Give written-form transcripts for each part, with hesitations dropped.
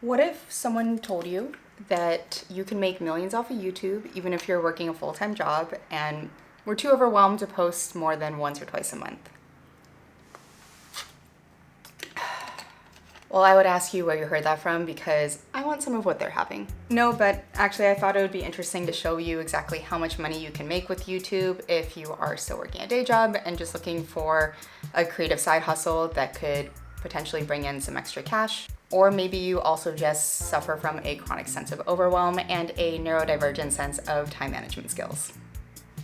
What if someone told you that you can make millions off of YouTube even if you're working a full-time job and were too overwhelmed to post more than once or twice a month? Well, I would ask you where you heard that from because I want some of what they're having. No, but actually I thought it would be interesting to show you exactly how much money you can make with YouTube if you are still working a day job and just looking for a creative side hustle that could potentially bring in some extra cash. Or maybe you also just suffer from a chronic sense of overwhelm and a neurodivergent sense of time management skills.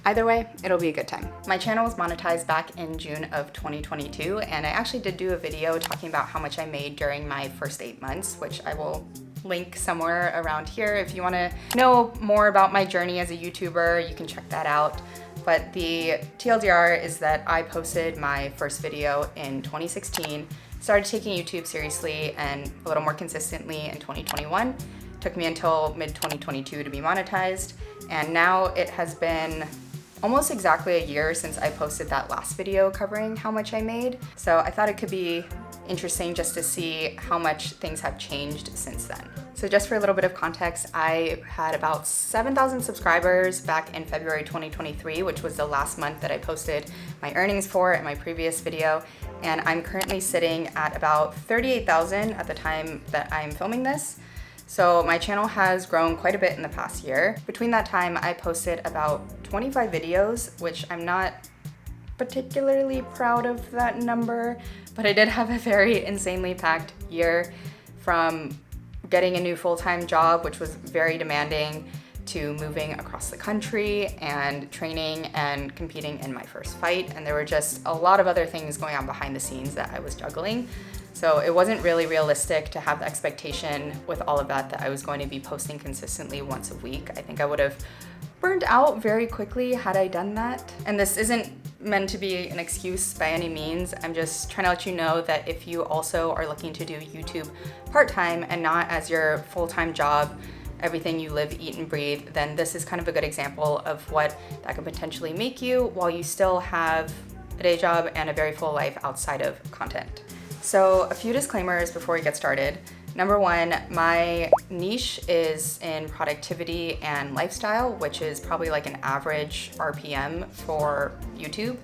Either way, it'll be a good time. My channel was monetized back in June of 2022, and I actually did do a video talking about how much I made during my first 8 months, which I will link somewhere around here. If you wanna know more about my journey as a YouTuber, you can check that out. But the TLDR is that I posted my first video in 2016, started taking YouTube seriously and a little more consistently in 2021. Took me until mid-2022 to be monetized, and now it has been almost exactly a year since I posted that last video covering how much I made. So I thought it could be interesting just to see how much things have changed since then. So just for a little bit of context, I had about 7,000 subscribers back in February 2023, which was the last month that I posted my earnings for in my previous video. And I'm currently sitting at about 38,000 at the time that I'm filming this. So my channel has grown quite a bit in the past year. Between that time, I posted about 25 videos, which I'm not particularly proud of that number, but I did have a very insanely packed year, from getting a new full-time job, which was very demanding, to moving across the country and training and competing in my first fight. And there were just a lot of other things going on behind the scenes that I was juggling. So it wasn't really realistic to have the expectation with all of that I was going to be posting consistently once a week. I think I would have burned out very quickly had I done that. And this isn't meant to be an excuse by any means. I'm just trying to let you know that if you also are looking to do YouTube part-time and not as your full-time job, everything you live, eat, and breathe, then this is kind of a good example of what that could potentially make you while you still have a day job and a very full life outside of content. So a few disclaimers before we get started. Number one, my niche is in productivity and lifestyle, which is probably like an average RPM for YouTube.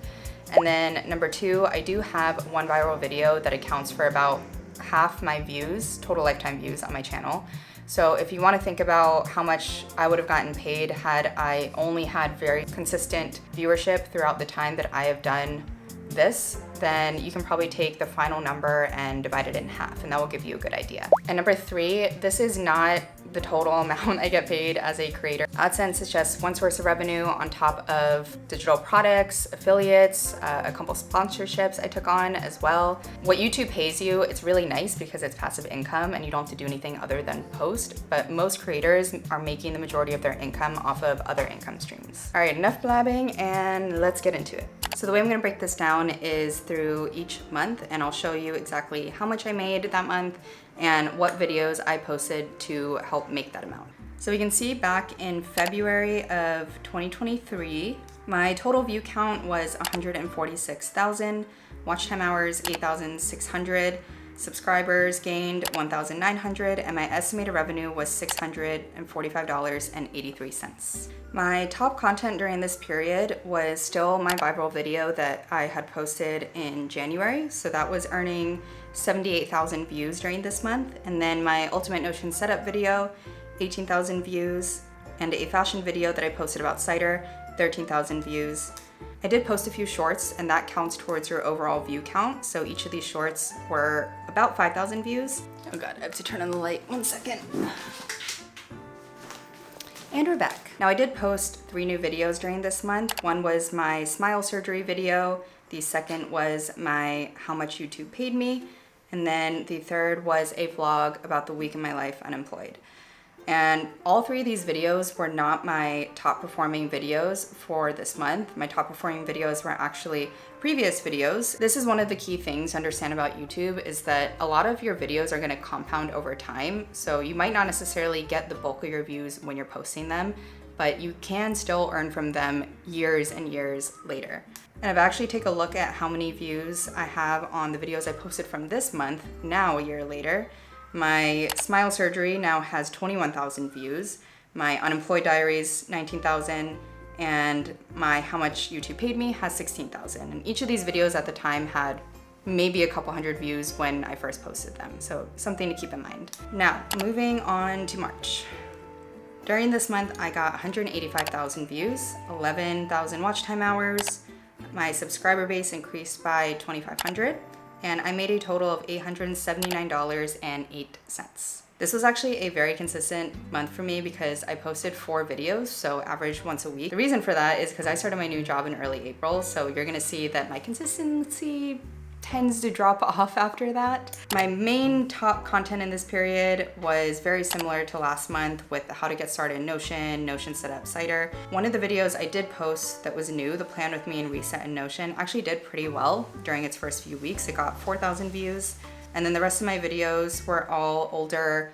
And then number two, I do have one viral video that accounts for about half my views, total lifetime views on my channel. So if you want to think about how much I would have gotten paid had I only had very consistent viewership throughout the time that I have done this, then you can probably take the final number and divide it in half, and that will give you a good idea. And number three, this is not the total amount I get paid as a creator. AdSense is just one source of revenue on top of digital products, affiliates, a couple sponsorships I took on as well. What YouTube pays you, it's really nice because it's passive income and you don't have to do anything other than post, but most creators are making the majority of their income off of other income streams. All right, enough blabbing and let's get into it. So the way I'm gonna break this down is through each month, and I'll show you exactly how much I made that month and what videos I posted to help make that amount. So we can see back in February of 2023, my total view count was 146,000, watch time hours 8,600, subscribers gained 1,900, and my estimated revenue was $645.83. My top content during this period was still my viral video that I had posted in January. So that was earning 78,000 views during this month. And then my Ultimate Notion setup video, 18,000 views, and a fashion video that I posted about cider, 13,000 views. I did post a few shorts, and that counts towards your overall view count. So each of these shorts were about 5,000 views. Oh God, I have to turn on the light, 1 second. And we're back. Now I did post 3 new videos during this month. One was my smile surgery video. The second was my how much YouTube paid me. And then the third was a vlog about the week in my life unemployed. And all 3 of these videos were not my top performing videos for this month. My top performing videos were actually previous videos. This is one of the key things to understand about YouTube, is that a lot of your videos are gonna compound over time. So you might not necessarily get the bulk of your views when you're posting them, but you can still earn from them years and years later. And I've actually taken a look at how many views I have on the videos I posted from this month, now a year later. My smile surgery now has 21,000 views. My unemployed diaries, 19,000. And my how much YouTube paid me has 16,000. And each of these videos at the time had maybe a couple hundred views when I first posted them. So something to keep in mind. Now, moving on to March. During this month, I got 185,000 views, 11,000 watch time hours. My subscriber base increased by 2,500, and I made a total of $879.08. This was actually a very consistent month for me because I posted 4 videos, so average once a week. The reason for that is because I started my new job in early April, so you're gonna see that my consistency tends to drop off after that. My main top content in this period was very similar to last month with how to get started in Notion, Notion setup, Cider. One of the videos I did post that was new, the plan with me and reset in Notion, actually did pretty well during its first few weeks. It got 4,000 views. And then the rest of my videos were all older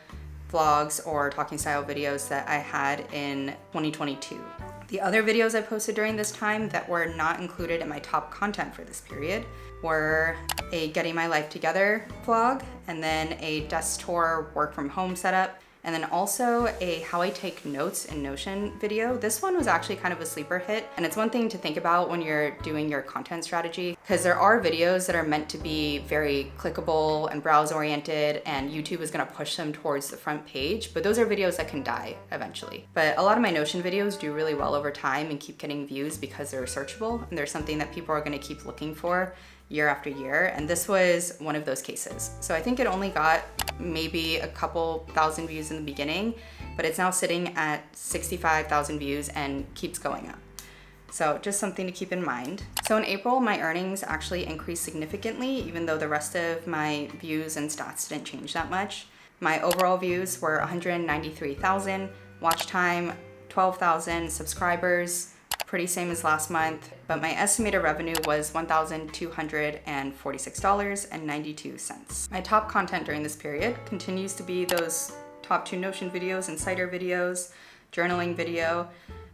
vlogs or talking style videos that I had in 2022. The other videos I posted during this time that were not included in my top content for this period were a Getting My Life Together vlog, and then a desk tour work from home setup, and then also a how I take notes in Notion video. This one was actually kind of a sleeper hit, and it's one thing to think about when you're doing your content strategy, because there are videos that are meant to be very clickable and browse oriented, and YouTube is gonna push them towards the front page, but those are videos that can die eventually. But a lot of my Notion videos do really well over time and keep getting views because they're searchable, and they're something that people are gonna keep looking for year after year, and this was one of those cases. So I think it only got maybe a couple thousand views in the beginning, but it's now sitting at 65,000 views and keeps going up. So just something to keep in mind. So in April, my earnings actually increased significantly, even though the rest of my views and stats didn't change that much. My overall views were 193,000, watch time 12,000, subscribers pretty same as last month, but my estimated revenue was $1,246.92. My top content during this period continues to be those top 2 Notion videos and Cider videos, journaling video,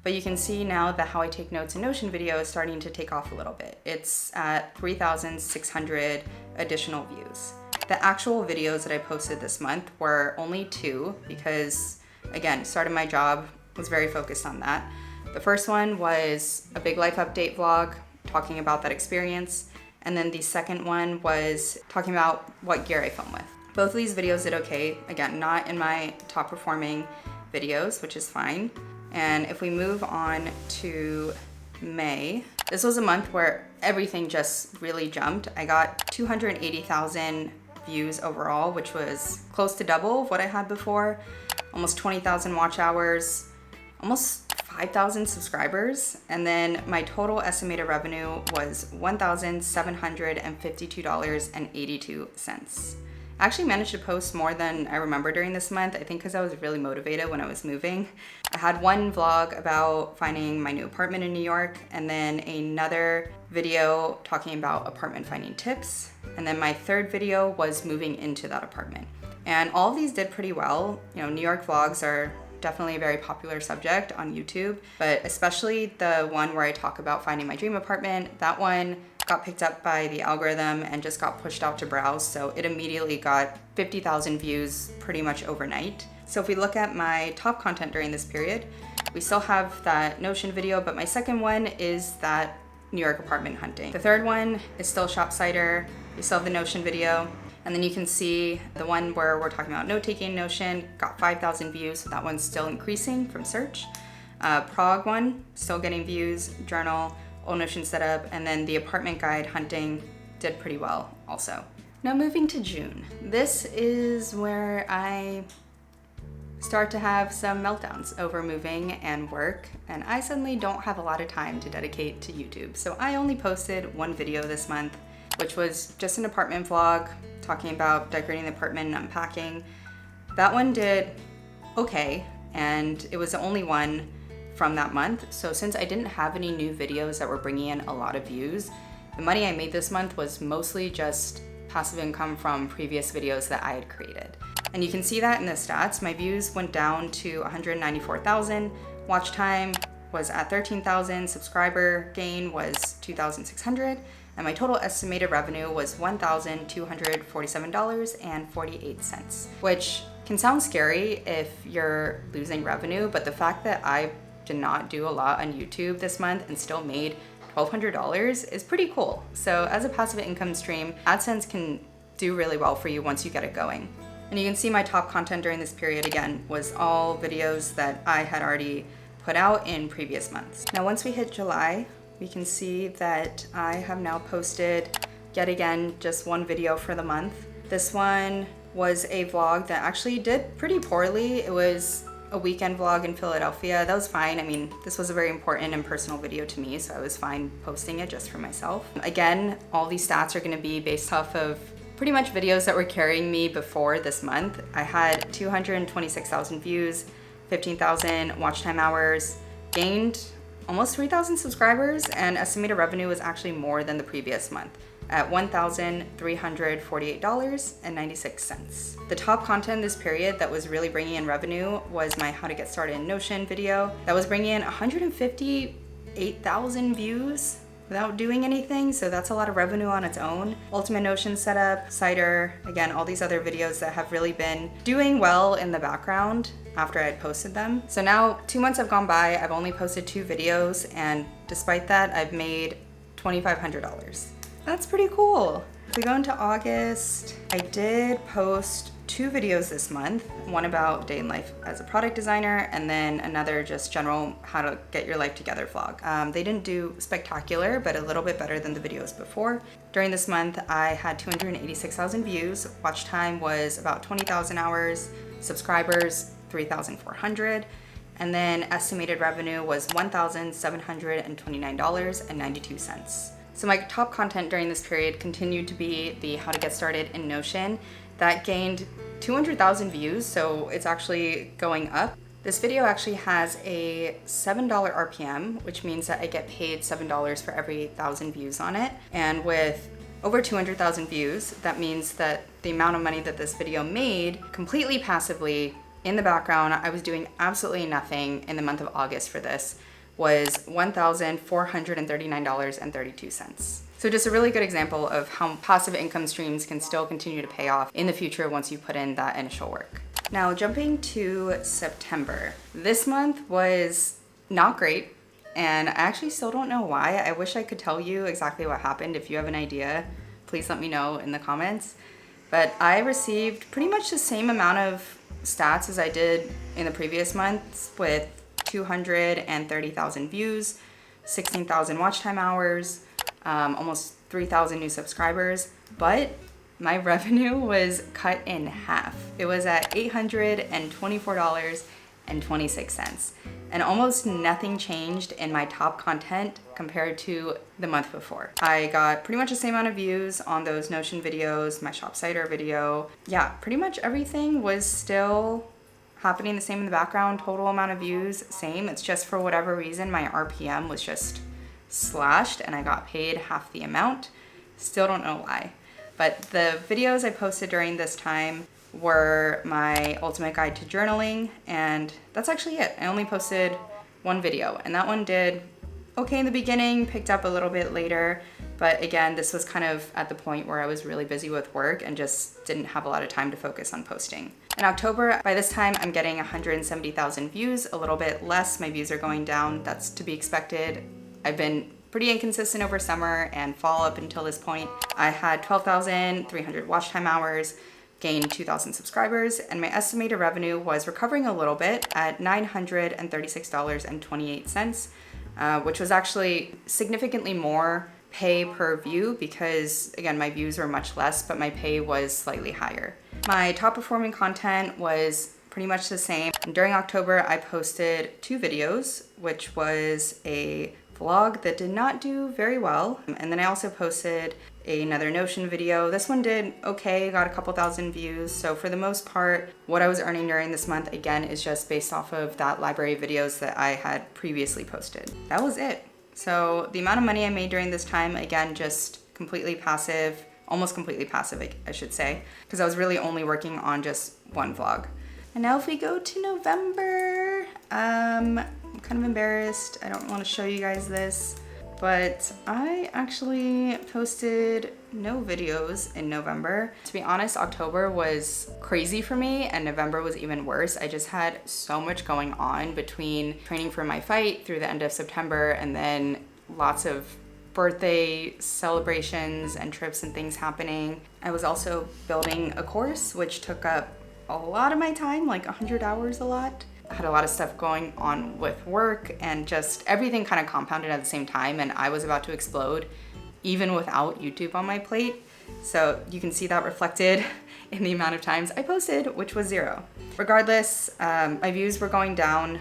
but you can see now that how I take notes in Notion video is starting to take off a little bit. It's at 3,600 additional views. The actual videos that I posted this month were only 2 because, again, started my job, was very focused on that. The first one was a big life update vlog talking about that experience. And then the second one was talking about what gear I film with. Both of these videos did okay. Again, not in my top performing videos, which is fine. And if we move on to May, this was a month where everything just really jumped. I got 280,000 views overall, which was close to double of what I had before. Almost 20,000 watch hours, almost 5,000 subscribers, and then my total estimated revenue was $1,752.82. I actually managed to post more than I remember during this month, I think because I was really motivated when I was moving. I had one vlog about finding my new apartment in New York, and then another video talking about apartment finding tips, and then my third video was moving into that apartment. And all of these did pretty well. You know, New York vlogs are definitely a very popular subject on YouTube, but especially the one where I talk about finding my dream apartment, that one got picked up by the algorithm and just got pushed out to browse. So it immediately got 50,000 views pretty much overnight. So if we look at my top content during this period, we still have that Notion video, but my second one is that New York apartment hunting. The third one is still Shop Cider. We still have the Notion video. And then you can see the one where we're talking about note-taking Notion got 5,000 views, so that one's still increasing from search. Prague one, still getting views, journal, old Notion setup, and then the apartment guide hunting did pretty well also. Now moving to June. This is where I start to have some meltdowns over moving and work, and I suddenly don't have a lot of time to dedicate to YouTube. So I only posted one video this month, which was just an apartment vlog talking about decorating the apartment and unpacking. That one did okay, and it was the only one from that month. So since I didn't have any new videos that were bringing in a lot of views, the money I made this month was mostly just passive income from previous videos that I had created. And you can see that in the stats. My views went down to 194,000, watch time was at 13,000, subscriber gain was 2,600, and my total estimated revenue was $1,247.48, which can sound scary if you're losing revenue, but the fact that I did not do a lot on YouTube this month and still made $1,200 is pretty cool. So as a passive income stream, AdSense can do really well for you once you get it going. And you can see my top content during this period again was all videos that I had already put out in previous months. Now once we hit July, we can see that I have now posted yet again just one video for the month. This one was a vlog that actually did pretty poorly. It was a weekend vlog in Philadelphia. That was fine. I mean, this was a very important and personal video to me, so I was fine posting it just for myself. Again, all these stats are gonna be based off of pretty much videos that were carrying me before this month. I had 226,000 views, 15,000 watch time hours, gained almost 3,000 subscribers, and estimated revenue was actually more than the previous month at $1,348.96. The top content this period that was really bringing in revenue was my How to Get Started in Notion video. That was bringing in 158,000 views without doing anything, so that's a lot of revenue on its own. Ultimate Notion setup, Cider, again, all these other videos that have really been doing well in the background after I had posted them. So now 2 months have gone by, I've only posted 2 videos, and despite that, I've made $2,500. That's pretty cool. If we go into August, I did post 2 videos this month, one about day in life as a product designer, and then another just general how to get your life together vlog. They didn't do spectacular, but a little bit better than the videos before. During this month, I had 286,000 views. Watch time was about 20,000 hours, subscribers, 3,400. And then estimated revenue was $1,729.92. So my top content during this period continued to be the How to Get Started in Notion. That gained 200,000 views, so it's actually going up. This video actually has a $7 RPM, which means that I get paid $7 for every 1,000 views on it. And with over 200,000 views, that means that the amount of money that this video made completely passively in the background, I was doing absolutely nothing in the month of August for this, was $1,439.32. So just a really good example of how passive income streams can still continue to pay off in the future once you put in that initial work. Now jumping to September. This month was not great, and I actually still don't know why. I wish I could tell you exactly what happened. If you have an idea, please let me know in the comments. But I received pretty much the same amount of stats as I did in the previous months, with 230,000 views, 16,000 watch time hours, almost 3,000 new subscribers, but my revenue was cut in half. It was at $824.26, and almost nothing changed in my top content compared to the month before. I got pretty much the same amount of views on those Notion videos, my Shop Cider video. Yeah, pretty much everything was still happening the same in the background. Total amount of views, same. It's just for whatever reason, my RPM was just slashed and I got paid half the amount. Still don't know why. But the videos I posted during this time were my ultimate guide to journaling, and that's actually it. I only posted one video, and that one did okay in the beginning, picked up a little bit later, but again, this was kind of at the point where I was really busy with work and just didn't have a lot of time to focus on posting. In October, by this time, I'm getting 170,000 views, a little bit less. My views are going down. That's to be expected. I've been pretty inconsistent over summer and fall up until this point. I had 12,300 watch time hours, gained 2,000 subscribers, and my estimated revenue was recovering a little bit at $936.28, which was actually significantly more pay per view because, again, my views were much less, but my pay was slightly higher. My top performing content was pretty much the same. And during October, I posted 2 videos, which was a vlog that did not do very well. And then I also posted another Notion video. This one did okay, got a couple thousand views. So for the most part, what I was earning during this month, again, is just based off of that library of videos that I had previously posted. That was it. So the amount of money I made during this time, again, just completely passive, almost completely passive, I should say, because I was really only working on just one vlog. And now if we go to November, I'm kind of embarrassed. I don't want to show you guys this. but I actually posted no videos in November. To be honest, October was crazy for me and November was even worse. I just had so much going on between training for my fight through the end of September and then lots of birthday celebrations and trips and things happening. I was also building a course, which took up a lot of my time, like 100 hours a lot. I had a lot of stuff going on with work and just everything kind of compounded at the same time, and I was about to explode even without YouTube on my plate. So you can see that reflected in the amount of times I posted, which was 0. Regardless, my views were going down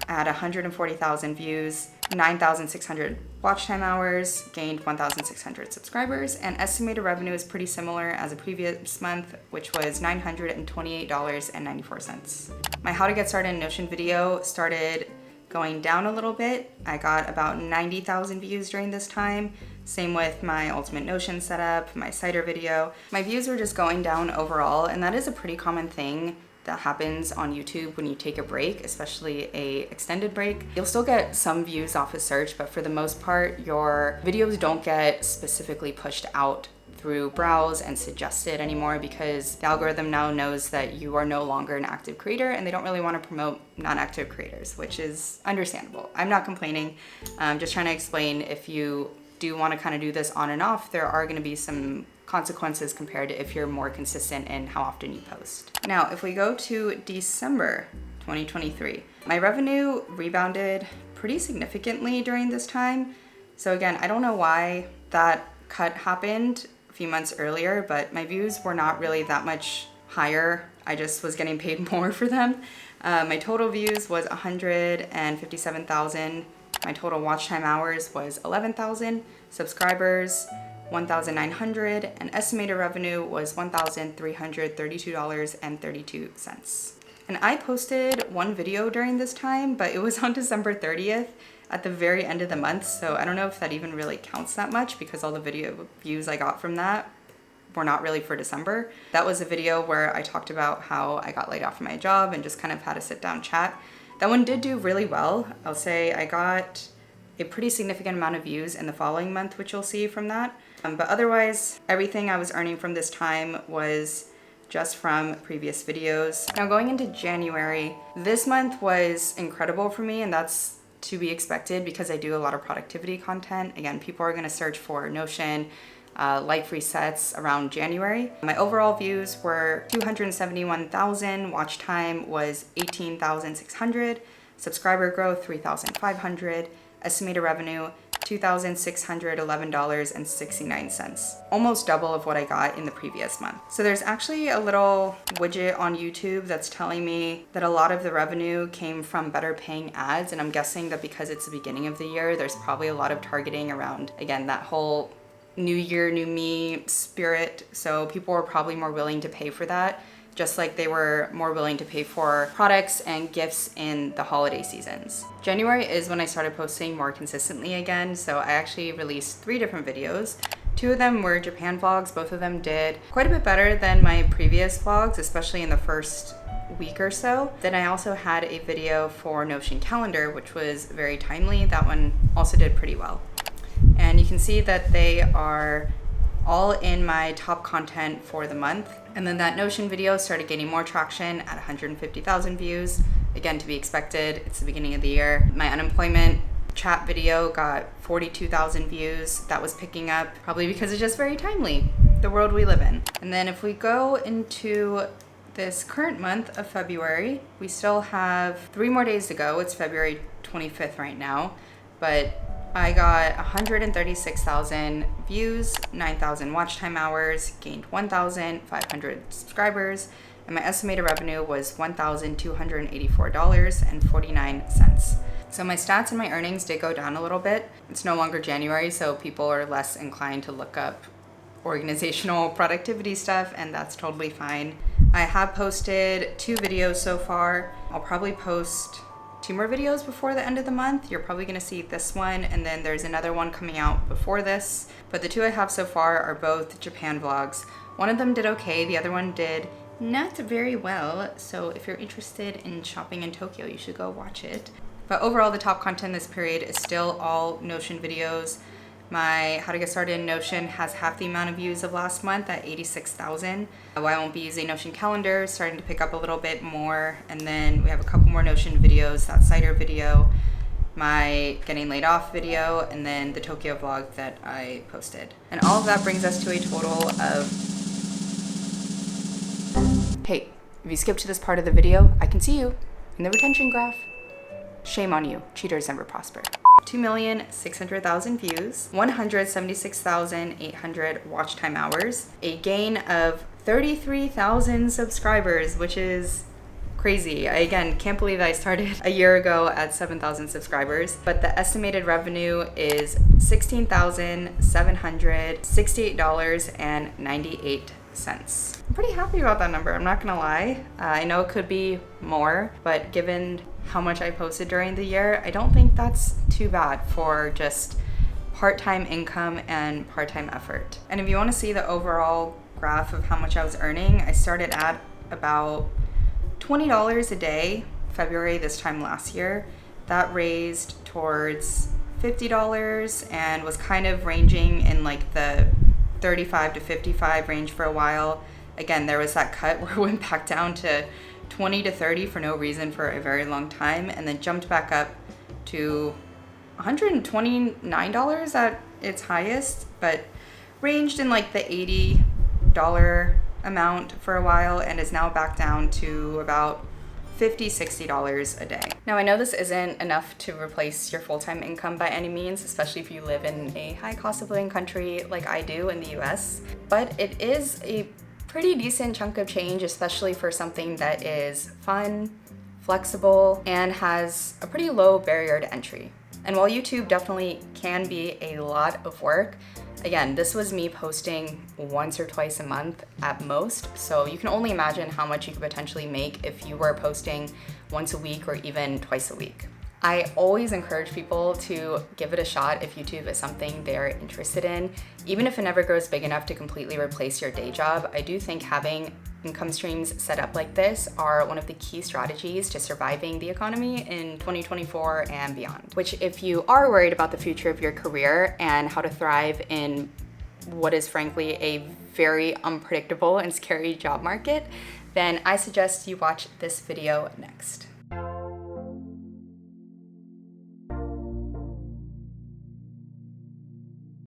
at 140,000 views, 9,600 watch time hours, gained 1,600 subscribers, and estimated revenue is pretty similar as a previous month, which was $928.94. My how to get started in Notion video started going down a little bit. I got about 90,000 views during this time. Same with my ultimate Notion setup, my cider video. My views were just going down overall, and that is a pretty common thing that happens on YouTube when you take a break, especially a extended break. You'll still get some views off of search, but for the most part, your videos don't get specifically pushed out through browse and suggested anymore because the algorithm now knows that you are no longer an active creator and they don't really want to promote non-active creators, which is understandable. I'm not complaining. I'm just trying to explain if you do want to kind of do this on and off, there are going to be some consequences compared to if you're more consistent in how often you post. Now, if we go to December 2023, my revenue rebounded pretty significantly during this time. So again, I don't know why that cut happened a few months earlier, but my views were not really that much higher. I just was getting paid more for them. My total views was 157,000. My total watch time hours was 11,000. Subscribers, 1,900, and estimated revenue was $1,332.32. And I posted one video during this time, but it was on December 30th at the very end of the month, so I don't know if that even really counts that much because all the video views I got from that were not really for December. That was a video where I talked about how I got laid off from my job and just kind of had a sit down chat. That one did do really well. I'll say I got a pretty significant amount of views in the following month, which you'll see from that. But otherwise, everything I was earning from this time was just from previous videos. Now going into January, this month was incredible for me, and that's to be expected because I do a lot of productivity content. Again, people are gonna search for Notion, life resets around January. My overall views were 271,000, watch time was 18,600, subscriber growth 3,500, estimated revenue $2,611.69, almost double of what I got in the previous month. So there's actually a little widget on YouTube that's telling me that a lot of the revenue came from better paying ads, and I'm guessing that because it's the beginning of the year, there's probably a lot of targeting around, again, that whole new year, new me spirit. So people were probably more willing to pay for that, just like they were more willing to pay for products and gifts in the holiday seasons. January is when I started posting more consistently again, so I actually released 3 different videos. 2 of them were Japan vlogs. Both of them did quite a bit better than my previous vlogs, especially in the first week or so. Then I also had a video for Notion calendar, which was very timely. That one also did pretty well. And you can see that they are all in my top content for the month. And then that Notion video started gaining more traction at 150,000 views. Again, to be expected, it's the beginning of the year. My unemployment chat video got 42,000 views. That was picking up, probably because it's just very timely, the world we live in. And then if we go into this current month of February, we still have 3 more days to go. It's February 25th right now, but I got 136,000 views, 9,000 watch time hours, gained 1,500 subscribers, and my estimated revenue was $1,284.49. So my stats and my earnings did go down a little bit. It's no longer January, so people are less inclined to look up organizational productivity stuff, and that's totally fine. I have posted 2 videos so far. I'll probably post 2 more videos before the end of the month. You're probably gonna see this one, and then there's another one coming out before this. But the 2 I have so far are both Japan vlogs. One of them did okay, the other one did not very well. So if you're interested in shopping in Tokyo, you should go watch it. But overall, the top content this period is still all Notion videos. My How to Get Started in Notion has half the amount of views of last month at 86,000. I won't be using Notion Calendar, starting to pick up a little bit more. And then we have a couple more Notion videos, that cider video, my getting laid off video, and then the Tokyo vlog that I posted. And all of that brings us to a total of... Hey, if you skipped to this part of the video, I can see you in the retention graph. Shame on you, cheaters never prosper. 2,600,000 views, 176,800 watch time hours, a gain of 33,000 subscribers, which is crazy. I, again, can't believe I started a year ago at 7,000 subscribers, but the estimated revenue is $16,768.98. I'm pretty happy about that number, I'm not gonna lie. I know it could be more, but given how much I posted during the year, I don't think that's too bad for just part-time income and part-time effort. And if you want to see the overall graph of how much I was earning, I started at about $20 a day, February this time last year. That raised towards $50 and was kind of ranging in like the 35 to 55 range for a while. Again, there was that cut where it went back down to 20 to 30 for no reason for a very long time, and then jumped back up to $129 at its highest, but ranged in like the $80 amount for a while, and is now back down to about $50, $60 a day. Now, I know this isn't enough to replace your full-time income by any means, especially if you live in a high cost of living country like I do in the US, but it is a pretty decent chunk of change, especially for something that is fun, flexible, and has a pretty low barrier to entry. And while YouTube definitely can be a lot of work, again, this was me posting once or twice a month at most, so you can only imagine how much you could potentially make if you were posting once a week or even twice a week. I always encourage people to give it a shot if YouTube is something they're interested in. Even if it never grows big enough to completely replace your day job, I do think having income streams set up like this are one of the key strategies to surviving the economy in 2024 and beyond. Which, if you are worried about the future of your career and how to thrive in what is frankly a very unpredictable and scary job market, then I suggest you watch this video next.